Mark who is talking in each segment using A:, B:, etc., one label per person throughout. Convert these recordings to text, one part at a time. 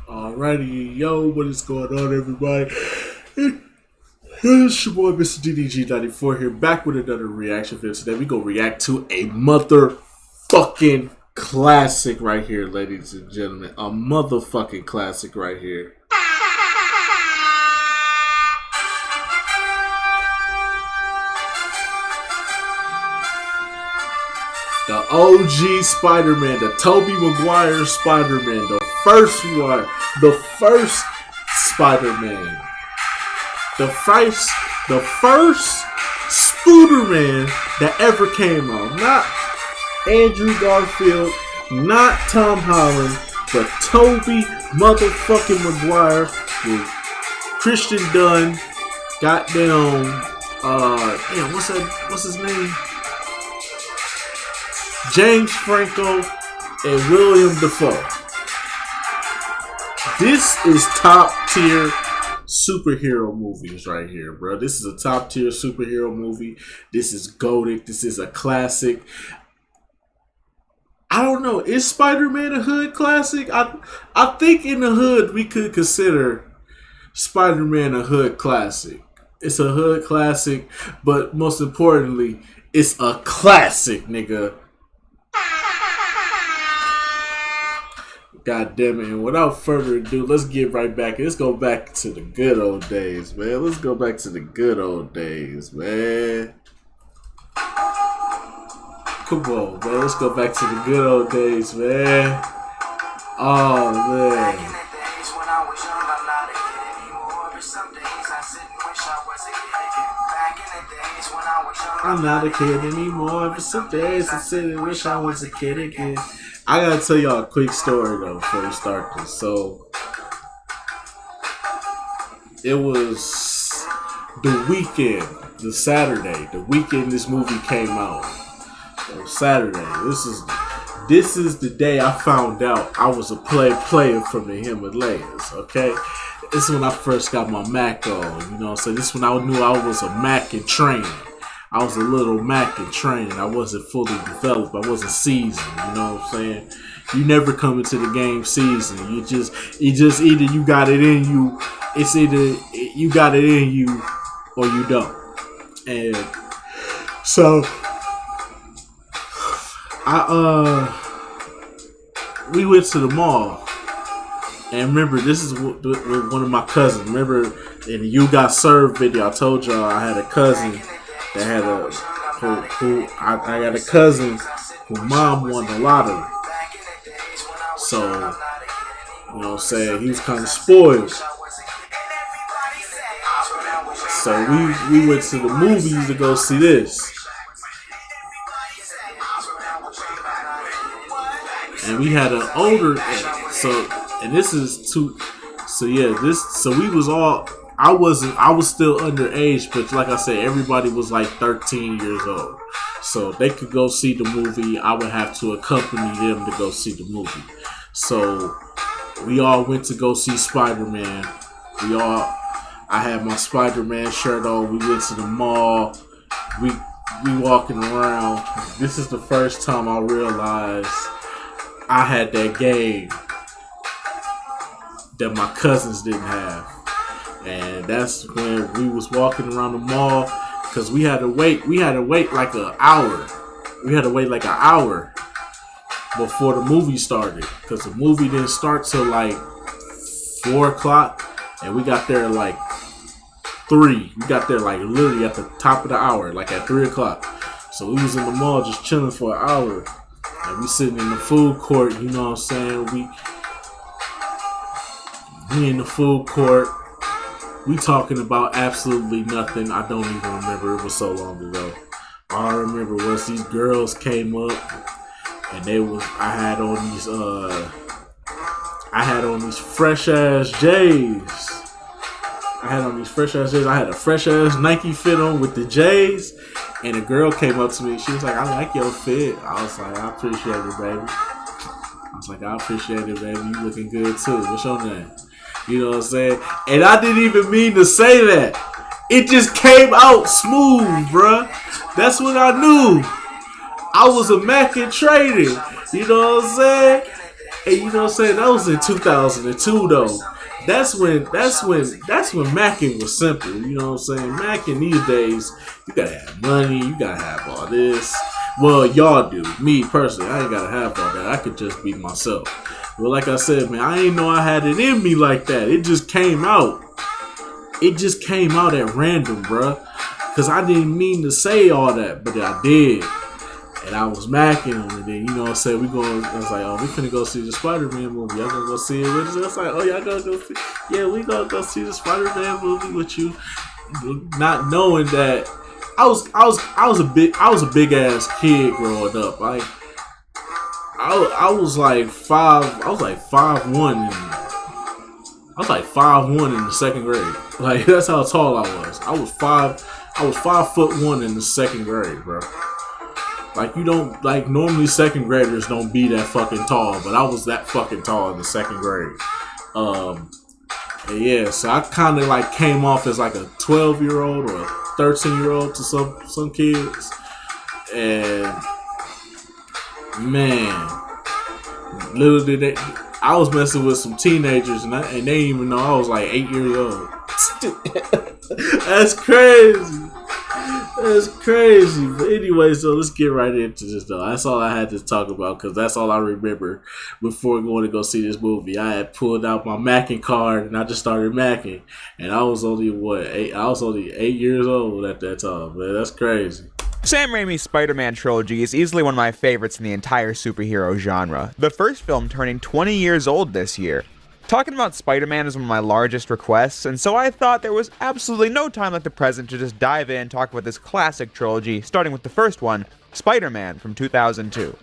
A: Alrighty, yo, what is going on, everybody? It's your boy, Mr. DDG94 here, back with another reaction video. Today, we gonna react to a motherfucking classic right here, ladies and gentlemen. A motherfucking classic right here. The OG Spider-Man, the Tobey Maguire Spider-Man, the first one, the first Spider-Man, the first Spooderman that ever came out. Not Andrew Garfield, not Tom Holland, but Tobey motherfucking Maguire with Christian Dunn, goddamn, damn, what's his name? James Franco and William Dafoe. This is top tier superhero movies right here, bro. This is a top tier superhero movie. This is goated. This is a classic. I don't know. Is Spider-Man a hood classic? I think in the hood we could consider Spider-Man a hood classic. It's a hood classic, but most importantly, it's a classic, nigga. God damn it. And without further ado, let's get right back. Let's go back to the good old days, man. Let's go back to the good old days, man. Come on, man. Let's go back to the good old days, man. Oh, man. I'm not a kid anymore. For some days I sit and wish I was a kid again. I gotta tell y'all a quick story though before we start this. So it was the weekend, the Saturday, the weekend this movie came out. So Saturday. This is the day I found out I was a player from the Himalayas. Okay, this is when I first got my Mac on. You know, so this is when I knew I was a Mac in training. I was a little Mac in training. I wasn't fully developed. I wasn't seasoned. You know what I'm saying? You never come into the game seasoned. You just either you got it in you. It's either you got it in you or you don't. And so we went to the mall. And remember, this is with one of my cousins. Remember in the You Got Served video, I told y'all I had a cousin. That had I got a cousin whose mom won the lottery. So, you know what I'm saying, he was kind of spoiled. So we went to the movies to go see this. And we had an older, and this is two, so yeah, so we was all, I was still underage, but like I said, everybody was like 13 years old. So they could go see the movie. I would have to accompany them to go see the movie. So we all went to go see Spider-Man. I had my Spider-Man shirt on. We went to the mall. We walking around. This is the first time I realized I had that game that my cousins didn't have. And that's when we was walking around the mall because we had to wait like an hour. We had to wait like an hour before the movie started because the movie didn't start till like 4 o'clock, and we got there like 3. We got there like literally at the top of the hour, like at 3 o'clock. So we was in the mall just chilling for an hour, and we sitting in the food court. You know what I'm saying? We in the food court. We talking about absolutely nothing. I don't even remember. It was so long ago. All I remember was these girls came up, and I had on these fresh ass J's. I had a fresh ass Nike fit on with the J's, and a girl came up to me. She was like, "I like your fit." I was like, "I appreciate it, baby. You looking good too. What's your name?" You know what I'm saying? And I didn't even mean to say that. It just came out smooth, bruh. That's when I knew I was a Mac in trading. You know what I'm saying? And you know what I'm saying? That was in 2002 though. That's when Mackin was simple. You know what I'm saying? Mackin these days, you gotta have money, you gotta have all this. Well, y'all do. Me personally, I ain't gotta have all that. I could just be myself. But like I said, man, I ain't know I had it in me like that. It just came out. It just came out at random, bruh. Cause I didn't mean to say all that, but I did. And I was macking on it. Then, you know what I'm saying? I was like, oh, we finna go see the Spider-Man movie. Y'all gonna go see it with us? I was like, oh, y'all gonna go see? Yeah, we gonna go see the Spider-Man movie with you. Not knowing that I was a big ass kid growing up. Like I was like 5'1" in the second grade. Like that's how tall I was. I was 5'1" in the second grade, bro. Like you don't like normally second graders don't be that fucking tall, but I was that fucking tall in the second grade. And yeah, so I kind of like came off as like a 12-year-old or a 13-year-old to some kids, and man, little did they, I was messing with some teenagers, and they didn't even know I was like 8 years old. That's crazy. That's crazy. But anyway, so let's get right into this, though. That's all I had to talk about because that's all I remember before going to go see this movie. I had pulled out my Mackin card and I just started Mackin. And I was only, 8 years old at that time, man. That's crazy.
B: Sam Raimi's Spider-Man trilogy is easily one of my favorites in the entire superhero genre, the first film turning 20 years old this year. Talking about Spider-Man is one of my largest requests, and so I thought there was absolutely no time like the present to just dive in and talk about this classic trilogy, starting with the first one, Spider-Man from 2002.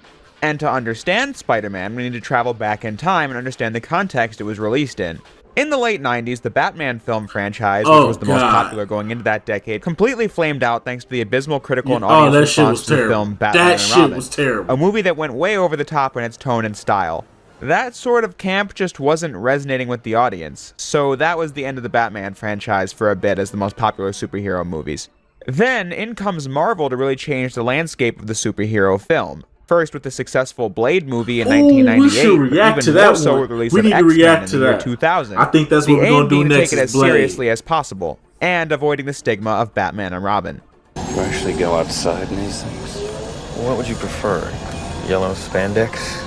B: And to understand Spider-Man, we need to travel back in time and understand the context it was released in. In the late 90s, the Batman film franchise, which was the most popular going into that decade, completely flamed out thanks to the abysmal critical and audience response to the film Batman and Robin. That shit was terrible. A movie that went way over the top in its tone and style. That sort of camp just wasn't resonating with the audience, so that was the end of the Batman franchise for a bit as the most popular superhero movies. Then, in comes Marvel to really change the landscape of the superhero film. First with the successful Blade movie in 1998, we should react to that so with the release of X-Men in the year 2000.
A: I think that's what we're going to do next.
B: To take it as seriously as possible, and avoiding the stigma of Batman and Robin.
C: Do you actually go outside in these things? What would you prefer? Yellow spandex?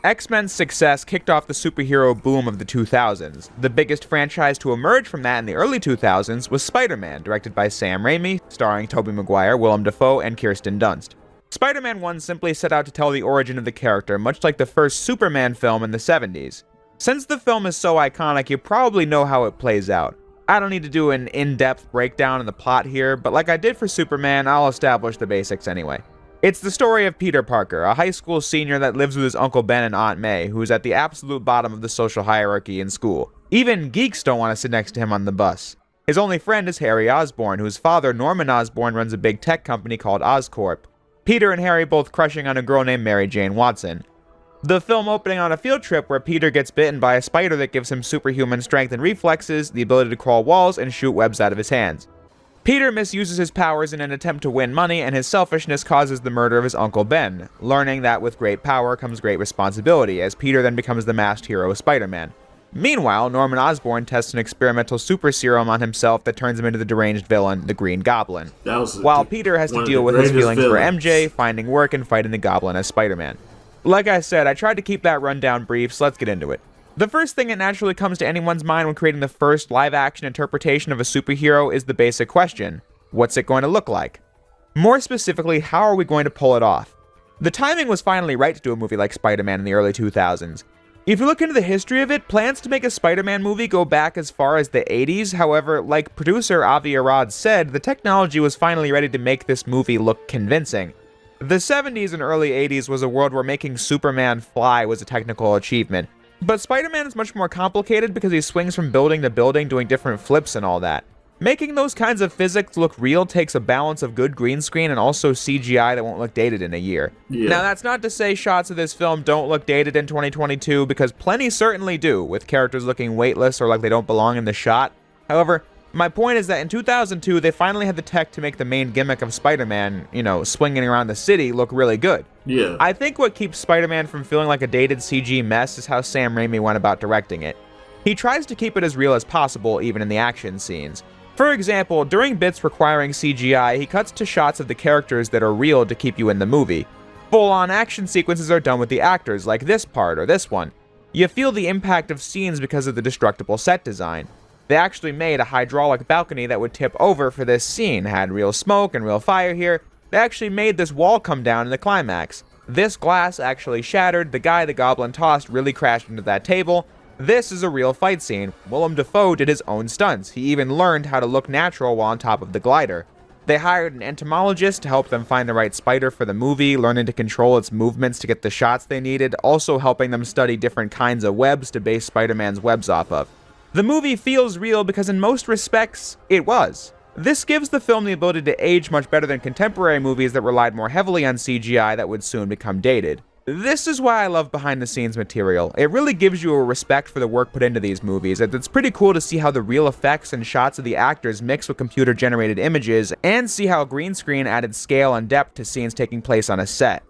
B: X-Men's success kicked off the superhero boom of the 2000s. The biggest franchise to emerge from that in the early 2000s was Spider-Man, directed by Sam Raimi, starring Tobey Maguire, Willem Dafoe, and Kirsten Dunst. Spider-Man 1 simply set out to tell the origin of the character, much like the first Superman film in the 70s. Since the film is so iconic, you probably know how it plays out. I don't need to do an in-depth breakdown of the plot here, but like I did for Superman, I'll establish the basics anyway. It's the story of Peter Parker, a high school senior that lives with his Uncle Ben and Aunt May, who's at the absolute bottom of the social hierarchy in school. Even geeks don't want to sit next to him on the bus. His only friend is Harry Osborn, whose father, Norman Osborn, runs a big tech company called Oscorp. Peter and Harry both crushing on a girl named Mary Jane Watson. The film opening on a field trip where Peter gets bitten by a spider that gives him superhuman strength and reflexes, the ability to crawl walls, and shoot webs out of his hands. Peter misuses his powers in an attempt to win money, and his selfishness causes the murder of his Uncle Ben, learning that with great power comes great responsibility, as Peter then becomes the masked hero of Spider-Man. Meanwhile, Norman Osborn tests an experimental super serum on himself that turns him into the deranged villain, the Green Goblin. While Peter has to deal with his feelings for MJ, finding work, and fighting the Goblin as Spider-Man. Like I said, I tried to keep that rundown brief, so let's get into it. The first thing that naturally comes to anyone's mind when creating the first live-action interpretation of a superhero is the basic question: what's it going to look like? More specifically, how are we going to pull it off? The timing was finally right to do a movie like Spider-Man in the early 2000s. If you look into the history of it, plans to make a Spider-Man movie go back as far as the 80s. However, like producer Avi Arad said, the technology was finally ready to make this movie look convincing. The 70s and early 80s was a world where making Superman fly was a technical achievement. But Spider-Man is much more complicated because he swings from building to building doing different flips and all that. Making those kinds of physics look real takes a balance of good green screen and also CGI that won't look dated in a year. Yeah. Now that's not to say shots of this film don't look dated in 2022, because plenty certainly do, with characters looking weightless or like they don't belong in the shot. However, My point is that in 2002, they finally had the tech to make the main gimmick of Spider-Man, swinging around the city, look really good.
A: Yeah.
B: I think what keeps Spider-Man from feeling like a dated CG mess is how Sam Raimi went about directing it. He tries to keep it as real as possible, even in the action scenes. For example, during bits requiring CGI, he cuts to shots of the characters that are real to keep you in the movie. Full-on action sequences are done with the actors, like this part or this one. You feel the impact of scenes because of the destructible set design. They actually made a hydraulic balcony that would tip over for this scene, had real smoke and real fire here. They actually made this wall come down in the climax. This glass actually shattered, the guy the Goblin tossed really crashed into that table. This is a real fight scene. Willem Dafoe did his own stunts. He even learned how to look natural while on top of the glider. They hired an entomologist to help them find the right spider for the movie, learning to control its movements to get the shots they needed, also helping them study different kinds of webs to base Spider-Man's webs off of. The movie feels real because in most respects, it was. This gives the film the ability to age much better than contemporary movies that relied more heavily on CGI that would soon become dated. This is why I love behind-the-scenes material. It really gives you a respect for the work put into these movies. It's pretty cool to see how the real effects and shots of the actors mix with computer-generated images, and see how green screen added scale and depth to scenes taking place on a set.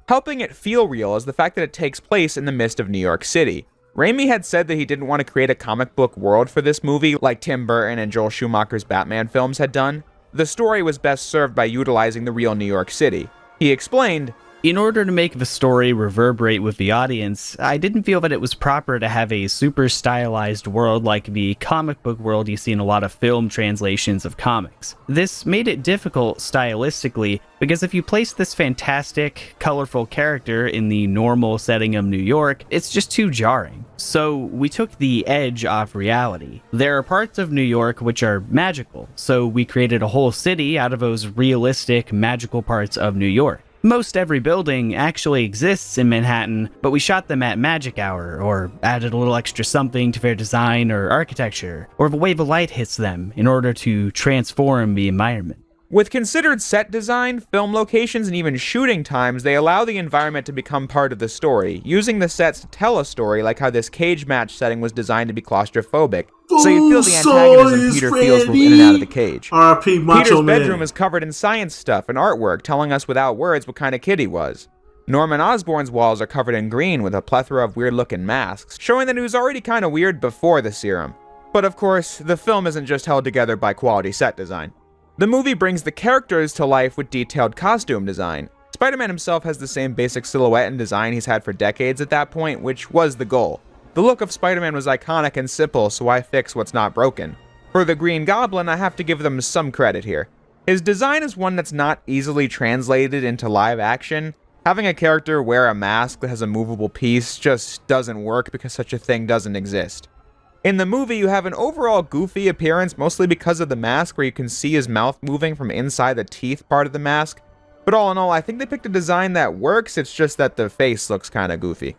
B: Helping it feel real is the fact that it takes place in the midst of New York City. Raimi had said that he didn't want to create a comic book world for this movie like Tim Burton and Joel Schumacher's Batman films had done. The story was best served by utilizing the real New York City. He explained,
D: "In order to make the story reverberate with the audience, I didn't feel that it was proper to have a super stylized world like the comic book world you see in a lot of film translations of comics. This made it difficult stylistically because if you place this fantastic, colorful character in the normal setting of New York, it's just too jarring. So we took the edge off reality. There are parts of New York which are magical, so we created a whole city out of those realistic, magical parts of New York. Most every building actually exists in Manhattan, but we shot them at magic hour, or added a little extra something to their design or architecture, or the way the light hits them in order to transform the environment."
B: With considered set design, film locations, and even shooting times, they allow the environment to become part of the story, using the sets to tell a story like how this cage match setting was designed to be claustrophobic, so you feel the antagonism Peter feels move in and out of the cage.
A: R.I.P. Macho
B: Peter's
A: Man.
B: bedroom is covered in science stuff and artwork, telling us without words what kind of kid he was. Norman Osborn's walls are covered in green with a plethora of weird-looking masks, showing that he was already kind of weird before the serum. But of course, the film isn't just held together by quality set design. The movie brings the characters to life with detailed costume design. Spider-Man himself has the same basic silhouette and design he's had for decades at that point, which was the goal. The look of Spider-Man was iconic and simple, so why fix what's not broken? For the Green Goblin, I have to give them some credit here. His design is one that's not easily translated into live action. Having a character wear a mask that has a movable piece just doesn't work because such a thing doesn't exist. In the movie, you have an overall goofy appearance, mostly because of the mask where you can see his mouth moving from inside the teeth part of the mask. But all in all, I think they picked a design that works, it's just that the face looks kinda goofy.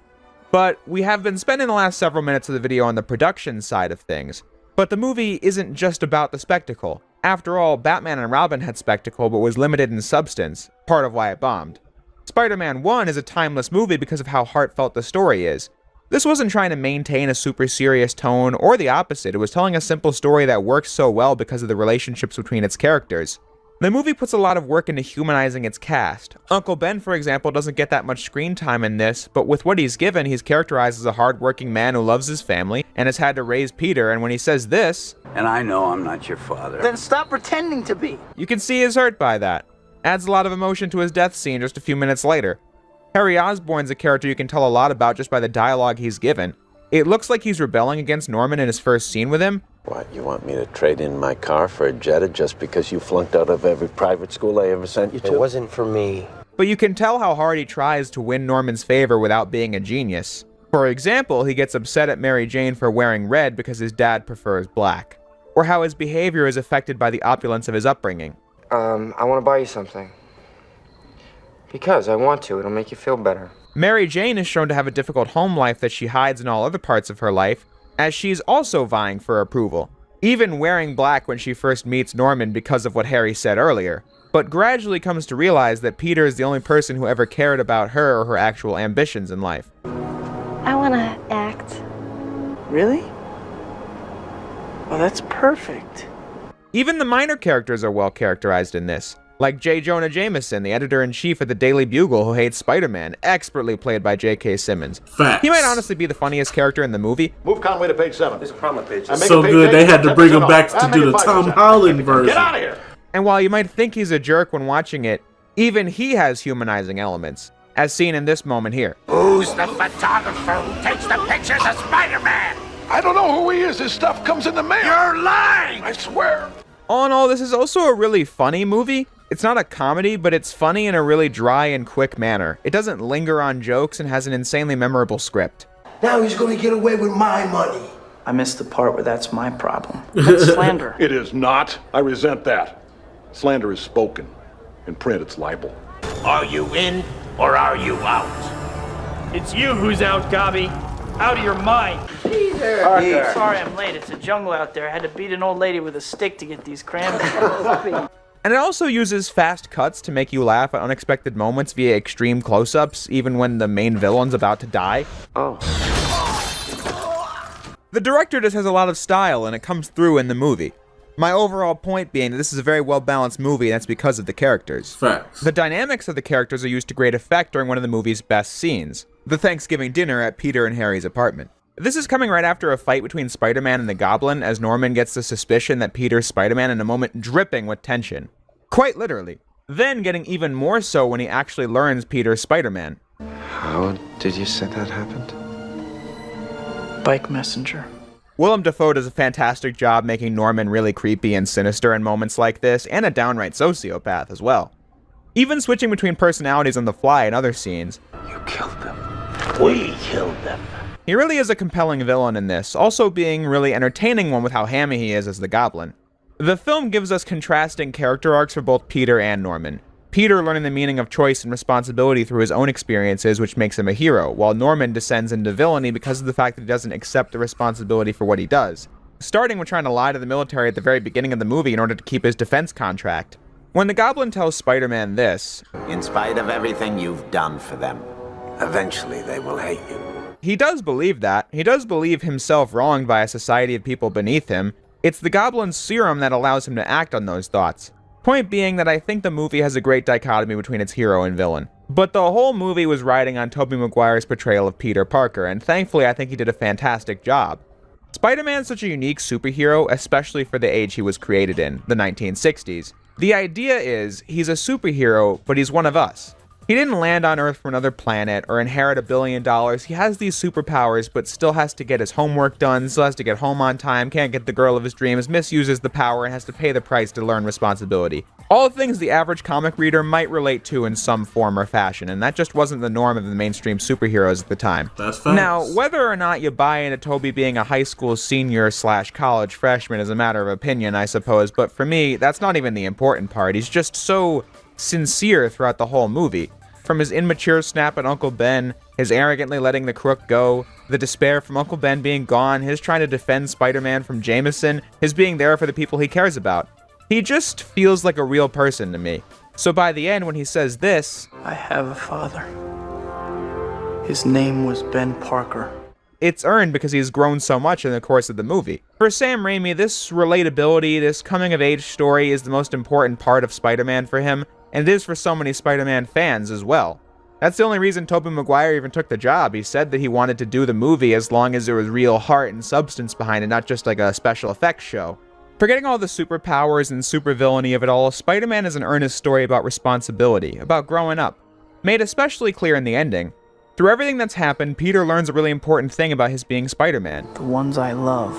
B: But we have been spending the last several minutes of the video on the production side of things. But the movie isn't just about the spectacle. After all, Batman and Robin had spectacle but was limited in substance, part of why it bombed. Spider-Man 1 is a timeless movie because of how heartfelt the story is. This wasn't trying to maintain a super serious tone, or the opposite. It was telling a simple story that works so well because of the relationships between its characters. The movie puts a lot of work into humanizing its cast. Uncle Ben, for example, doesn't get that much screen time in this, but with what he's given, he's characterized as a hard-working man who loves his family, and has had to raise Peter, and when he says this,
E: "And I know I'm not your father."
F: Then stop pretending to be.
B: you can see he's hurt by that. Adds a lot of emotion to his death scene just a few minutes later. Harry Osborn's a character you can tell a lot about just by the dialogue he's given. It looks like he's rebelling against Norman in his first scene with him.
G: What, you want me to trade in my car for a Jetta just because you flunked out of every private school I ever sent you to?
F: It wasn't for me.
B: But you can tell how hard he tries to win Norman's favor without being a genius. For example, he gets upset at Mary Jane for wearing red because his dad prefers black. Or how his behavior is affected by the opulence of his upbringing.
H: I want to buy you something. Because I want to. It'll make you feel better.
B: Mary Jane is shown to have a difficult home life that she hides in all other parts of her life, as she's also vying for approval, even wearing black when she first meets Norman because of what Harry said earlier, but gradually comes to realize that Peter is the only person who ever cared about her or her actual ambitions in life.
I: I want to act.
F: Really? Oh, that's perfect.
B: Even the minor characters are well characterized in this, like J. Jonah Jameson, the editor-in-chief of the Daily Bugle who hates Spider-Man, expertly played by J.K. Simmons.
A: Facts.
B: He might honestly be the funniest character in the movie.
I: Move Conway to page 7.
E: There's a problem with page
A: So good they had to bring him back to do the Tom Holland version.
I: Get out of here!
B: And while you might think he's a jerk when watching it, even he has humanizing elements, as seen in this moment here.
E: Who's the photographer who takes the pictures of Spider-Man?
I: I don't know who he is. His stuff comes in the mail.
E: You're lying!
I: I swear.
B: All in all, this is also a really funny movie. It's not a comedy, but it's funny in a really dry and quick manner. It doesn't linger on jokes and has an insanely memorable script.
F: Now he's gonna get away with my money.
J: I missed the part where that's my problem. That's slander.
I: It is not. I resent that. Slander is spoken. In print, it's libel.
E: Are you in or are you out?
J: It's you who's out, Gobby. Out of your mind.
F: Parker.
J: Sorry I'm late. It's a jungle out there. I had to beat an old lady with a stick to get these cranberries.
B: And it also uses fast cuts to make you laugh at unexpected moments via extreme close-ups, even when the main villain's about to die.
F: Oh.
B: The director just has a lot of style, and it comes through in the movie. My overall point being that this is a very well-balanced movie, and that's because of the characters.
A: Facts.
B: The dynamics of the characters are used to great effect during one of the movie's best scenes, the Thanksgiving dinner at Peter and Harry's apartment. This is coming right after a fight between Spider-Man and the Goblin, as Norman gets the suspicion that Peter's Spider-Man in a moment dripping with tension. Quite literally. Then getting even more so when he actually learns Peter's Spider-Man.
G: How did you say that happened?
J: Bike messenger.
B: Willem Dafoe does a fantastic job making Norman really creepy and sinister in moments like this, and a downright sociopath as well. Even switching between personalities on the fly in other scenes.
E: You killed them. We killed them.
B: He really is a compelling villain in this, also being really entertaining one with how hammy he is as the Goblin. The film gives us contrasting character arcs for both Peter and Norman. Peter learning the meaning of choice and responsibility through his own experiences, which makes him a hero, while Norman descends into villainy because of the fact that he doesn't accept the responsibility for what he does. Starting with trying to lie to the military at the very beginning of the movie in order to keep his defense contract. When the Goblin tells Spider-Man this,
E: In spite of everything you've done for them, eventually they will hate you.
B: he does believe that. He does believe himself wronged by a society of people beneath him. It's the Goblin's serum that allows him to act on those thoughts. Point being that I think the movie has a great dichotomy between its hero and villain. But the whole movie was riding on Tobey Maguire's portrayal of Peter Parker, and thankfully I think he did a fantastic job. Spider-Man's such a unique superhero, especially for the age he was created in, the 1960s. The idea is, he's a superhero, but he's one of us. He didn't land on Earth from another planet or inherit $1 billion. He has these superpowers, but still has to get his homework done, still has to get home on time, can't get the girl of his dreams, misuses the power, and has to pay the price to learn responsibility. All things the average comic reader might relate to in some form or fashion, and that just wasn't the norm of the mainstream superheroes at the time.
A: That's facts.
B: Now, whether or not you buy into Tobey being a high school senior / college freshman is a matter of opinion, I suppose, but for me, that's not even the important part. He's just so sincere throughout the whole movie. From his immature snap at Uncle Ben, his arrogantly letting the crook go, the despair from Uncle Ben being gone, his trying to defend Spider-Man from Jameson, his being there for the people he cares about. He just feels like a real person to me. So by the end, when he says this,
J: I have a father. His name was Ben Parker.
B: it's earned because he's grown so much in the course of the movie. For Sam Raimi, this relatability, this coming-of-age story is the most important part of Spider-Man for him, and it is for so many Spider-Man fans as well. That's the only reason Tobey Maguire even took the job. He said that he wanted to do the movie as long as there was real heart and substance behind it, not just like a special effects show. Forgetting all the superpowers and supervillainy of it all, Spider-Man is an earnest story about responsibility, about growing up. Made especially clear in the ending. Through everything that's happened, Peter learns a really important thing about his being Spider-Man.
J: The ones I love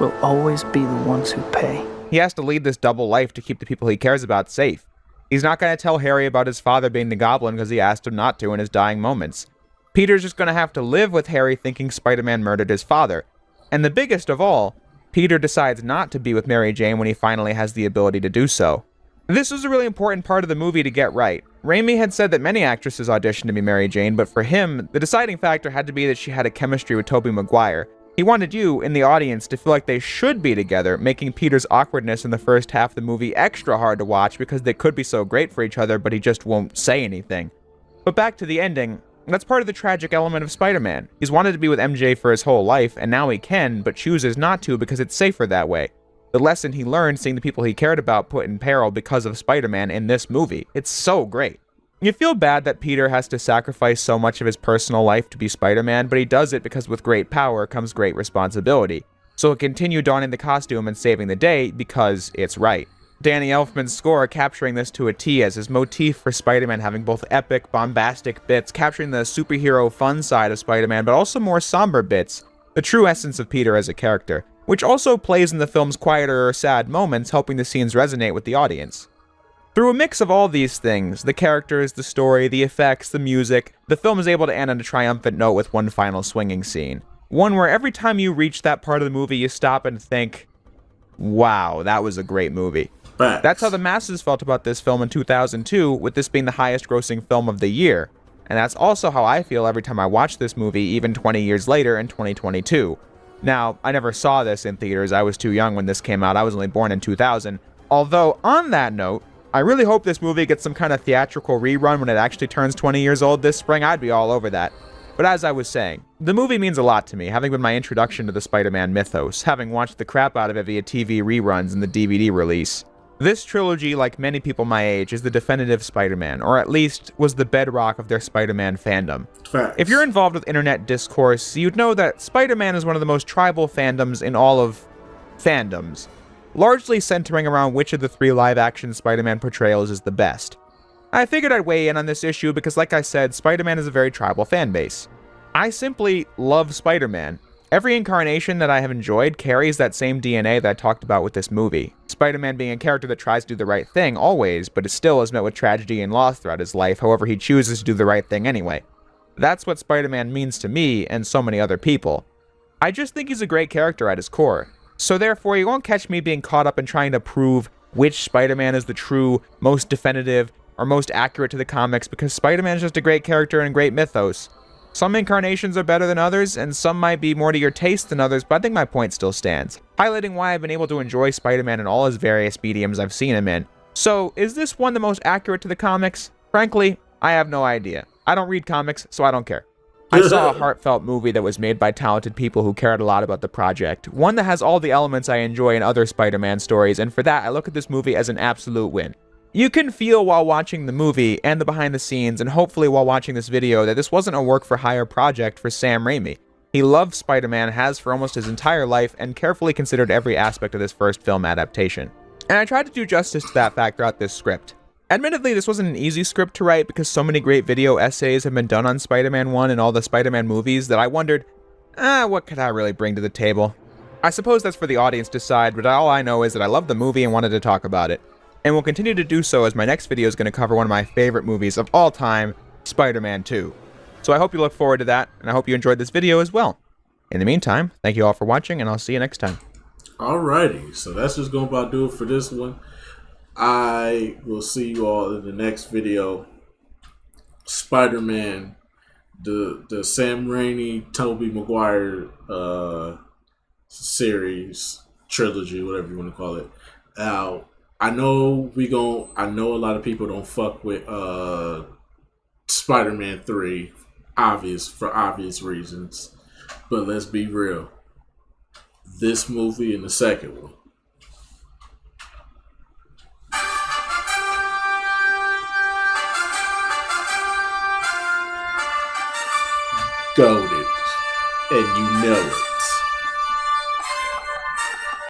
J: will always be the ones who pay.
B: He has to lead this double life to keep the people he cares about safe. He's not going to tell Harry about his father being the Goblin because he asked him not to in his dying moments. Peter's just going to have to live with Harry thinking Spider-Man murdered his father. And the biggest of all, Peter decides not to be with Mary Jane when he finally has the ability to do so. This was a really important part of the movie to get right. Raimi had said that many actresses auditioned to be Mary Jane, but for him, the deciding factor had to be that she had a chemistry with Tobey Maguire. He wanted you, in the audience, to feel like they should be together, making Peter's awkwardness in the first half of the movie extra hard to watch because they could be so great for each other, but he just won't say anything. But back to the ending, that's part of the tragic element of Spider-Man. He's wanted to be with MJ for his whole life, and now he can, but chooses not to because it's safer that way. The lesson he learned seeing the people he cared about put in peril because of Spider-Man in this movie. It's so great. You feel bad that Peter has to sacrifice so much of his personal life to be Spider-Man, but he does it because with great power comes great responsibility. So he'll continue donning the costume and saving the day because it's right. Danny Elfman's score capturing this to a T as his motif for Spider-Man having both epic, bombastic bits, capturing the superhero fun side of Spider-Man, but also more somber bits, the true essence of Peter as a character, which also plays in the film's quieter or sad moments, helping the scenes resonate with the audience. Through a mix of all these things, the characters, the story, the effects, the music, the film is able to end on a triumphant note with one final swinging scene. One where every time you reach that part of the movie, you stop and think, wow, that was a great movie.
A: Facts.
B: That's how the masses felt about this film in 2002, with this being the highest grossing film of the year. And that's also how I feel every time I watch this movie, even 20 years later in 2022. Now, I never saw this in theaters. I was too young when this came out. I was only born in 2000. Although, on that note, I really hope this movie gets some kind of theatrical rerun when it actually turns 20 years old this spring. I'd be all over that. But as I was saying, the movie means a lot to me, having been my introduction to the Spider-Man mythos, having watched the crap out of it via TV reruns and the DVD release. This trilogy, like many people my age, is the definitive Spider-Man, or at least was the bedrock of their Spider-Man fandom.
A: Facts.
B: If you're involved with internet discourse, you'd know that Spider-Man is one of the most tribal fandoms in all of fandoms, largely centering around which of the 3 live-action Spider-Man portrayals is the best. I figured I'd weigh in on this issue because, like I said, Spider-Man is a very tribal fan base. I simply love Spider-Man. Every incarnation that I have enjoyed carries that same DNA that I talked about with this movie. Spider-Man being a character that tries to do the right thing always, but is still is met with tragedy and loss throughout his life, however he chooses to do the right thing anyway. That's what Spider-Man means to me and so many other people. I just think he's a great character at his core. So therefore, you won't catch me being caught up in trying to prove which Spider-Man is the true, most definitive, or most accurate to the comics, because Spider-Man is just a great character and great mythos. Some incarnations are better than others, and some might be more to your taste than others, but I think my point still stands, highlighting why I've been able to enjoy Spider-Man in all his various mediums I've seen him in. So, is this one the most accurate to the comics? Frankly, I have no idea. I don't read comics, so I don't care. I saw a heartfelt movie that was made by talented people who cared a lot about the project, one that has all the elements I enjoy in other Spider-Man stories, and for that, I look at this movie as an absolute win. You can feel while watching the movie and the behind the scenes, and hopefully while watching this video, that this wasn't a work-for-hire project for Sam Raimi. He loved Spider-Man, has for almost his entire life, and carefully considered every aspect of this first film adaptation. And I tried to do justice to that fact throughout this script. Admittedly, this wasn't an easy script to write because so many great video essays have been done on Spider-Man 1 and all the Spider-Man movies that I wondered, what could I really bring to the table? I suppose that's for the audience to decide, but all I know is that I love the movie and wanted to talk about it. And will continue to do so as my next video is going to cover one of my favorite movies of all time, Spider-Man 2. So I hope you look forward to that, and I hope you enjoyed this video as well. In the meantime, thank you all for watching, and I'll see you next time.
A: Alrighty, so that's just going to about do it for this one. I will see you all in the next video. Spider-Man, the Sam Raimi, Tobey Maguire series, trilogy, whatever you want to call it. Now, I know a lot of people don't fuck with Spider-Man 3, for obvious reasons. But let's be real. This movie and the second one, goated, and you know it.